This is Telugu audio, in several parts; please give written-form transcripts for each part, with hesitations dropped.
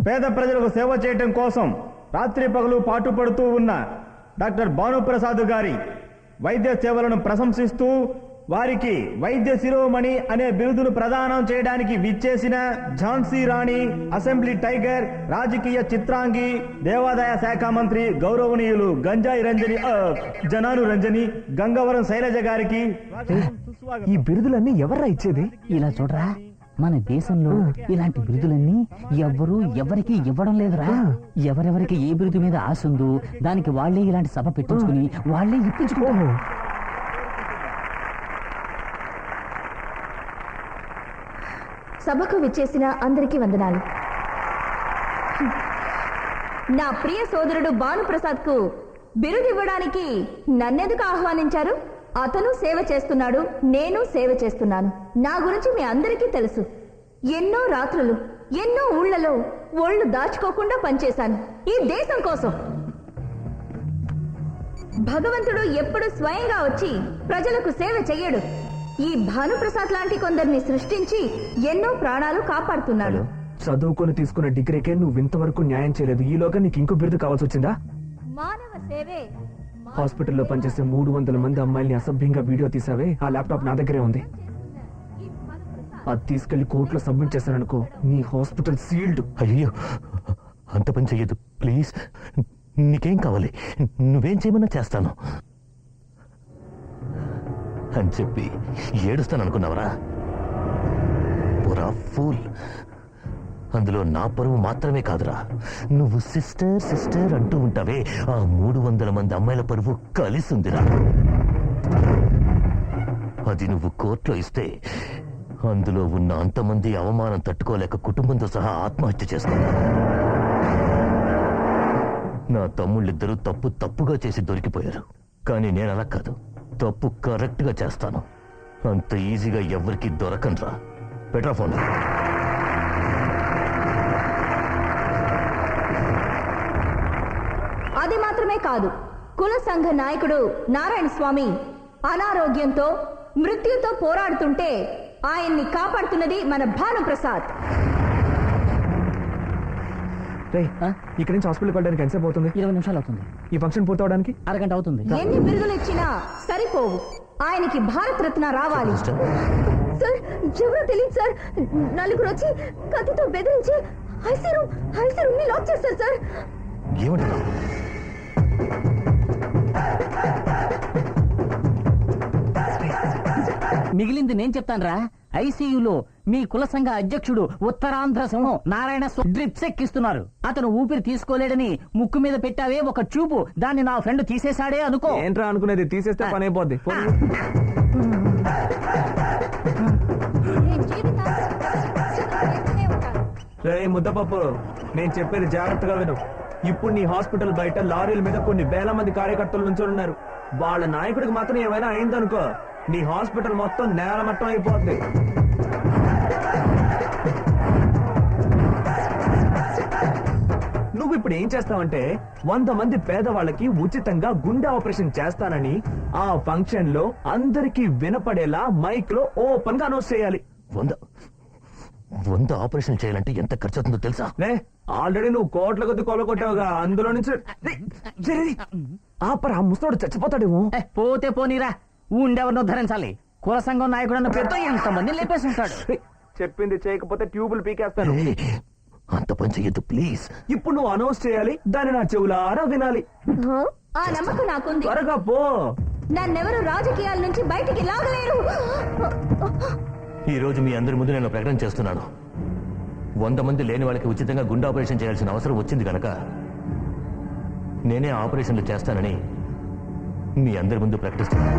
పేద ప్రజలకు సేవ చేయటం కోసం రాత్రి పగలు పాటుపడుతూ ఉన్న డాక్టర్ భానుప్రసాద్ గారి వైద్య సేవలను ప్రశంసిస్తూ వారికి వైద్య శిరోమణి అనే బిరుదును ప్రదానం చేయడానికి విచ్చేసిన ఝాన్సీ రాణి, అసెంబ్లీ టైగర్, రాజకీయ చిత్రాంగి, దేవాదాయ శాఖ మంత్రి గౌరవనీయులు గంజాయి రంజని జనాను రంజని గంగవరం శైలజ గారికి ఈ బిరుదులన్నీ ఎవర్రా ఇచ్చేది? ఇలా చూడరా, మన దేశంలో ఇలాంటి బిరుదులన్నీ ఎవ్వరూ ఎవరికి ఇవ్వడం లేదురా. ఎవరెవరికి ఏ బిరుదు మీద ఆశ ఉందో దానికి వాళ్లే ఇలాంటి సభ పెట్టించుకుని వాళ్లే ఇప్పించుకుంటారు. సభకు విచ్చేసిన అందరికీ వందనాలు. నా ప్రియ సోదరుడు భానుప్రసాద్ కు బిరుదు ఇవ్వడానికి నన్నెందుకు ఆహ్వానించారు? అతను సేవ చేస్తున్నాడు, నేను సేవ చేస్తున్నాను. నా గురించి మీ అందరికీ తెలుసు. ఎన్నో రాత్రులు, ఎన్నో ఊళ్లలో ఒళ్ళు దాచుకోకుండా పనిచేశాను ఈ దేశం కోసం. భగవంతుడు ఎప్పుడు స్వయంగా వచ్చి ప్రజలకు సేవ చెయ్యడు. ఈ భానుప్రసాద్ లాంటి కొందరిని సృష్టించి ఎన్నో ప్రాణాలు కాపాడుతున్నాడు. చదువుకొని తీసుకున్న డిగ్రీకే నువ్వు ఇంతవరకు న్యాయం చేయలేదు. ఈలోగా నీకు ఇంకో బిరుదు కావాల్సి వచ్చిందా? మానవ సేవే. హాస్పిటల్లో పనిచేసే 300 మంది అమ్మాయిల్ని అసభ్యంగా వీడియో తీసావే, ఆ ల్యాప్టాప్ నా దగ్గరే ఉంది. అది తీసుకెళ్లి కోర్టులో సబ్మిట్ చేశాననుకో, నీ హాస్పిటల్ సీల్డ్. అయ్యో, అంత పని చెయ్యదు ప్లీజ్. నీకేం కావాలి? నువ్వేం చేయమన్నా చేస్తాను అని చెప్పి ఏడుస్తాను అనుకున్నావరా? పురా ఫూల్. అందులో నా పరువు మాత్రమే కాదురా, నువ్వు సిస్టర్ సిస్టర్ అంటూ ఉంటావే, ఆ 300 మంది అమ్మాయిల పరువు కలిసి ఉందిరా. అది నువ్వు కోర్టులో ఇస్తే అందులో ఉన్న అంతమంది అవమానం తట్టుకోలేక కుటుంబంతో సహా ఆత్మహత్య చేసుకున్నారు. నా తమ్ముళ్ళిద్దరూ తప్పుగా చేసి దొరికిపోయారు. కానీ నేను అలా కాదు, తప్పు కరెక్ట్ గా చేస్తాను. అంత ఈజీగా ఎవరికి దొరకనరా. Petra phone. అది మాత్రమే కాదు, కుల సంఘ నాయకుడు నారాయణ స్వామి అనారోగ్యంతో మృత్యుతో పోరాడుతుంటే ఆయన్ని కాపాడుతున్నది మన భానుప్రసాద్. ఇక్కడి నుంచి హాస్పిటల్కి వెళ్ళడానికి ఎంతసేపు అవుతుంది? 20 నిమిషాలు అవుతుంది. ఈ ఫంక్షన్ పూర్తవడానికి అరగంట అవుతుంది. ఎన్ని బిరుదులు ఇచ్చినా సరిపోవు. ఆయనకి భారత రత్న రావాలి. సార్, ఎవరో తెలియదు సార్. నలుగురు వచ్చి కత్తితో బెదిరించి ఐసీ రూమ్ ని లాక్ చేస్తారు సార్. ఏమంటున్నావు? మిగిలింది నేను చెప్తానురా. ఐసీయూలో మీ కుల సంఘ అధ్యక్షుడు ఉత్తరాంధ్ర సింహం నారాయణ డ్రిప్స్ ఎక్కిస్తున్నారు. అతను ఊపిరి తీసుకోలేడని ముక్కు మీద పెట్టావే ఒక చూపు, దాన్ని నా ఫ్రెండ్ తీసేశాడే అనుకో. ఏంట్రా అనుకునేది? తీసేస్తే పని అయిపోద్ది. ముద్దపప్పు, నేను చెప్పేది జాగ్రత్తగా విను. ఇప్పుడు నీ హాస్పిటల్ బయట లారీల మీద కొన్ని వేల మంది కార్యకర్తలు నుంచొని ఉన్నారు. వాళ్ళ నాయకుడికి మాత్రం ఏమైనా అయిందనుకో, నీ హాస్పిటల్ మొత్తం నేలమట్టం అయిపోద్ది. నువ్వు ఇప్పుడు ఏం చేస్తావంటే 100 మంది పేదవాళ్ళకి ఉచితంగా గుండె ఆపరేషన్ చేస్తానని ఆ ఫంక్షన్ లో అందరికీ వినపడేలా మైక్ లో ఓపెన్ గా అనౌన్స్ చేయాలి. 100 ఆపరేషన్ చేయాలంటే ఎంత ఖర్చు అవుతుందో తెలుసా? ఆల్రెడీ నువ్వు కోట్ల కొద్ది కొలగొట్టావుగా, అందులో నుంచి ఆపరా, ముసలోడు చచ్చిపోతాడేమో. పోతే పోనీరా, ఉండెవరినో ధరించాలి. కుల సంఘం నాయకుడు అన్న పేరుతో ఎంతమంది లేపేసి ఉంటాడు. చెప్పింది చేయకపోతే ట్యూబులు పీకేస్తాను. అంత పని చెయ్యొద్దు ప్లీజ్. ఇప్పుడు నువ్వు అనౌన్స్ చేయాలి, దాన్ని నా చెవులారా వినాలి. ఆ నమ్మకం నాకుంది. త్వరగా పో. నన్నెవరు రాజకీయాల నుంచి బయటికి లాగలేరు. ఈ రోజు మీ అందరి ముందు నేను ప్రకటన చేస్తున్నాను. 100 మంది లేని వాళ్ళకి ఉచితంగా గుండె ఆపరేషన్ చేయాల్సిన అవసరం వచ్చింది కనుక నేనే ఆపరేషన్లు చేస్తానని మీ అందరి ముందు ప్రకటిస్తున్నాను.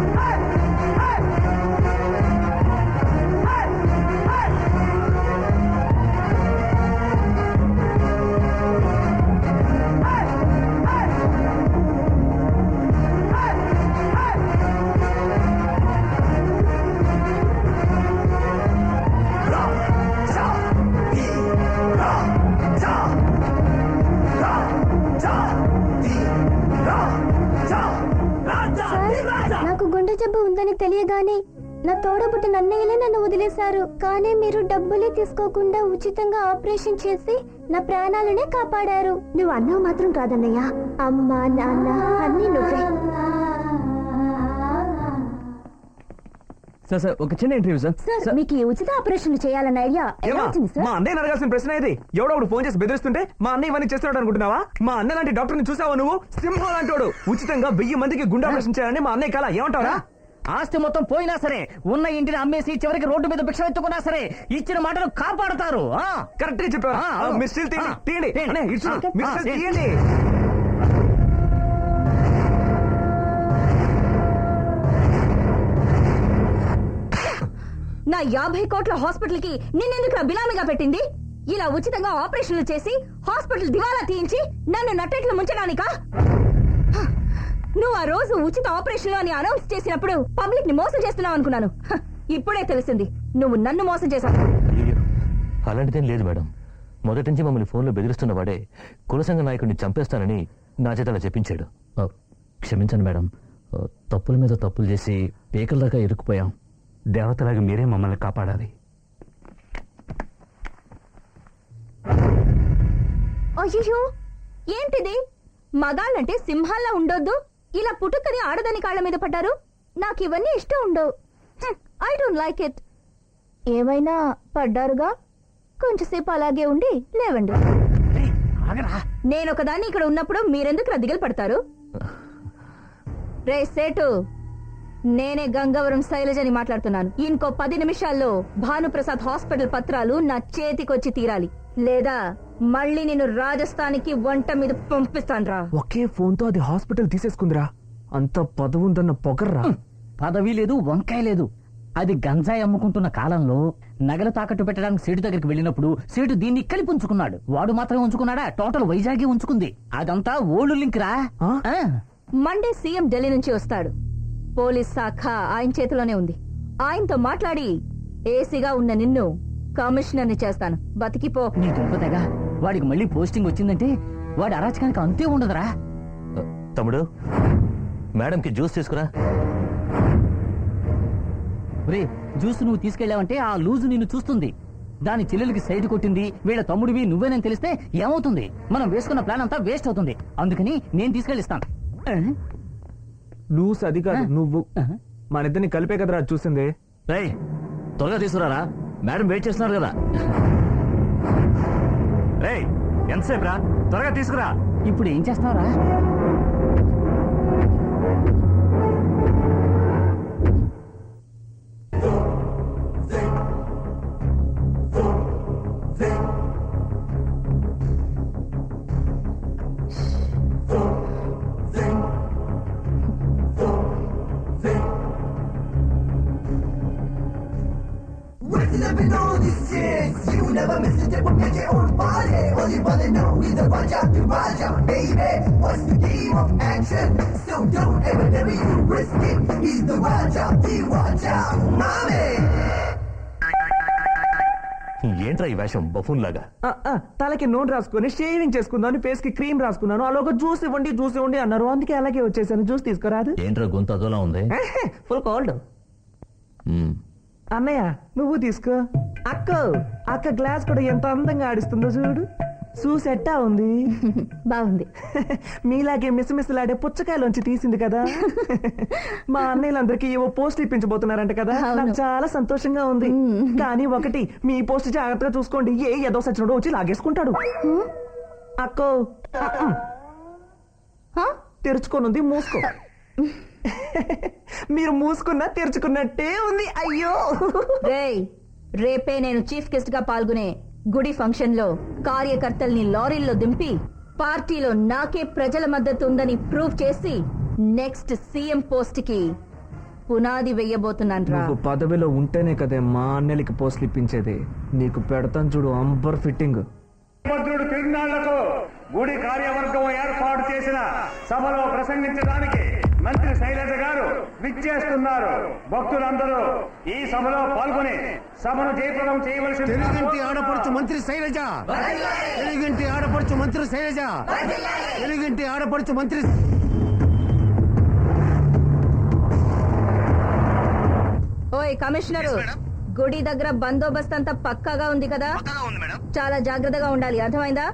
నాకు గుండె జబ్బు ఉందని తెలియగానే నా తోడబుట్టిన అన్నయ్యలే నన్ను వదిలేశారు. కానీ మీరు డబ్బులే తీసుకోకుండా ఉచితంగా ఆపరేషన్ చేసి నా ప్రాణాలనే కాపాడారు. నువ్వు అన్నావు మాత్రం కాదన్నయ్య, అమ్మ నాన్న అన్ని నువ్వే. సార్ ఒక చిన్న ఇంటర్వ్యూ సార్ మీకు ఈ ఉచిత ఆపరేషన్ చేయాలన్న ఐడియా ఎలా వచ్చింది మా సార్? అన్నయ్య అడగాల్సిన ప్రశ్న ఇది. ఎవడో ఫోన్ చేసి బెదిరిస్తుంటే మా అన్నయ్య ఇవన్నీ చేస్తున్నాడు అనుకుంటున్నావా? మా అన్న లాంటి డాక్టర్ ని చూసావా నువ్వు? సింహం లాంటోడు ఉచితంగా 1000 మందికి గుండె ఆపరేషన్ చేయాలని మా అన్నయ్య కల. ఏమంటారా? ఆస్తి మొత్తం పోయినా సరే, ఉన్న ఇంటిని అమ్మేసి చివరికి రోడ్డు మీద భిక్ష ఎత్తుకున్నా సరే ఇచ్చిన మాటలు కాపాడుతారు. కరెక్ట్ గా చెప్పారు. అవును. మీరు స్టిల్ తీయండి, తీయండి. తీయండి. అన్నయ్య, ఇటు చూడు. మీరు స్టిల్ తీయండి. నా 50 కోట్ల హాస్పిటల్ కి నిన్నెందుకు బినామీగా పెట్టింది? ఇలా ఉచితంగా ఆపరేషన్లు చేసి హాస్పిటల్ దివాలా తీయించి నన్ను నట్టేట్లు ముంచడానికా? హ, నువ్వు ఆ రోజు ఉచిత ఆపరేషన్లు అని అనౌన్స్ చేసినప్పుడు పబ్లిక్ ని మోసం చేస్తున్నావు అనుకున్నాను. హ, ఇప్పుడే తెలిసింది నువ్వు నన్ను మోసం చేశావు. అయ్యో, అలాంటిదేం లేదు మేడం. మొదటి నుంచి మమ్మల్ని ఫోన్లో బెదిరిస్తున్న వాడే కులసంఘ నాయకుడిని చంపేస్తానని నా చేత అలా చెప్పించాడు. క్షమించండి మేడం, తప్పుల మీద తప్పులు చేసి పేకల దాకా ఇరుక్కుపోయాం. దేవతలాగా మీరే మమ్మల్ని కాపాడాలి. అయ్యో, ఏంటిది? మగాళ్ళంటే సింహాల్లా ఉండొద్దు, ఇలా పుట్టుకని ఆడదని కాళ్ళ మీద పడ్డారు. నాకు ఇవన్నీ ఇష్టం ఉండవు. I don't like it. ఏమైనా పడ్డారుగా, కొంచెంసేపు అలాగే ఉండి లేవండి. నేను ఒకదాన్ని ఇక్కడ ఉన్నప్పుడు మీరెందుకు రద్దిగలు పడతారు? రే సేటు, నేనే గంగవరం శైలజని మాట్లాడుతున్నాను. ఇంకో 10 నిమిషాల్లో భానుప్రసాద్ హాస్పిటల్ పత్రాలు నా చేతికొచ్చి తీరాలి, లేదా మళ్ళీ నేను రాజస్థాన్కి వంట మీద పంపిస్తాన్రా. ఒకే ఫోన్ తో అది హాస్పిటల్ తీసేసుకుందిరా. అంత పదవి ఉందన్న పొగర్రా. పదవి లేదు, వంకాయ లేదు. అది గంజాయి అమ్ముకుంటున్న కాలంలో నగలు తాకట్టు పెట్టడానికి సేటు దగ్గరికి వెళ్ళినప్పుడు సేటు దీన్ని కలిపి ఉంచుకున్నాడు. వాడు మాత్రమే ఉంచుకున్నాడా? టోటల్ వైజాగే ఉంచుకుంది. అదంతా ఓల్డ్ లింక్ రా. ఆ. మండే సీఎం ఢిల్లీ నుంచి వస్తాడు. పోలీస్ శాఖ ఆయన చేతిలోనే ఉంది. ఆయనతో మాట్లాడి ఏసీగా ఉన్న నిన్ను కమిషనర్ని చేస్తాను. బతికిపో. నీ దుంపతేగా వాడికి మళ్ళీ పోస్టింగ్ వచ్చిందంటే వాడి అరాచకానికి అంతే ఉండదురా. తమ్ముడు, మేడంకి జ్యూస్ తీసుకురా. ఒరే, జ్యూస్ నువ్వు తీసుకెళ్ళావంటే ఆ లూజు నిన్ను చూస్తుంది. దాని చెల్లెలకి సైడ్ కొట్టింది, వీళ్ళ తమ్ముడివి నువ్వేనని తెలిస్తే ఏమవుతుంది? మనం వేసుకున్న ప్లాన్ అంతా వేస్ట్ అవుతుంది. అందుకని నేను తీసుకెళ్ళిస్తాను. లూస్ అది కాదు, నువ్వు. మన ఇద్దరిని కలిపే కదరా చూసింది. రేయ్, త్వరగా తీసుకురారా, మేడం వెయిట్ చేస్తున్నారు కదా. రేయ్, ఎంతసేపు రా, త్వరగా తీసుకురా. ఇప్పుడు ఏం చేస్తున్నావురా? Living on these shits, you never miss a tip, get your own body. All you wanna know is the Raja to Raja, baby. What's the game of action? So don't ever you risk it. He's the Raja, the Raja, mommy. ఏంట్రా ఈ వేషం బఫూన్ లాగా? తలకి నూనె రాసుకుని షేవింగ్ చేసుకుందాను, ఫేస్ కి క్రీమ్ రాసుకున్నాను. అలాగ జ్యూస్ ఇవ్వండి అన్నారు. అందుకే అలాగే వచ్చేసాను. జ్యూస్ తీసుకురాదు? ఏంట్రా గొంతు అదోలా ఉంది? Full cold. అన్నయ్య నువ్వు తీసుకో. అక్క గ్లాస్ కూడా ఎంత అందంగా ఆడిస్తుందో చూడు. చూసెట్టా ఉంది? బాగుంది. మీలాగే మిసమిసలాడే పుచ్చకాయలోంచి తీసింది కదా. మా అన్నయ్యలందరికీ ఏవో పోస్ట్ ఇప్పించబోతున్నారంట కదా. నాకు చాలా సంతోషంగా ఉంది. కానీ ఒకటి, మీ పోస్ట్ జాగ్రత్తగా చూసుకోండి. ఏదో సచ్చినోడు వచ్చి లాగేసుకుంటాడు. అక్కో తెరుచుకోనుంది, మూసుకో. మీరు మూసుకున్నా తెరుచుకున్నట్టే ఉంది. అయ్యో. రేపే నేను చీఫ్ గెస్ట్ గా పాల్గొనే గుడి ఫంక్షన్ లో కార్యకర్తల్ని లారీల్లో దింపి పార్టీలో నాకే ప్రజల మద్దతు ఉందని ప్రూవ్ చేసి నెక్స్ట్ సీఎం పోస్ట్ కి పునాది వెయ్యబోతున్నాను రా. నువ్వు పదవిలో ఉంటేనే కదే మా అన్నెలకి పోస్టులు ఇప్పించేది. నీకు పెడతాను చూడు అంబర్ ఫిట్టింగ్. భద్రుడు తిరునాళ్లకు గుడి కార్యవర్గం ఏర్పాటు చేసిన సభలో ప్రసంగించడానికి మంత్రి శైలజ గారు విచ్చేస్తున్నారు. భక్తులందరూ ఈ సభలో పాల్గొని సభను జయప్రదం చేయవలసి. తెలుగింటి ఆడపడుచు మంత్రి శైలజ, తెలుగింటి ఆడపడుచు మంత్రి శైలజ, తెలుగింటి ఆడపడుచు మంత్రి. ఓయ్ కమిషనరు, గుడి దగ్గర బందోబస్తు అంతా పక్కాగా ఉంది కదా? చాలా జాగ్రత్తగా ఉండాలి, అర్థమైందా?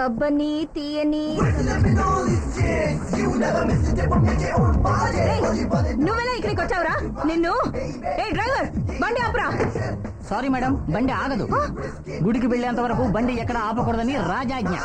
అబ్బని తీయని నువ్వెలా ఇక్కడికి వచ్చావురా? నిన్ను ఏ డ్రైవర్ బండి ఆపురా. సారీ మేడం, బండి ఆగదు. గుడికి వెళ్లేంత వరకు బండి ఎక్కడ ఆపకూడదని రాజాజ్ఞ.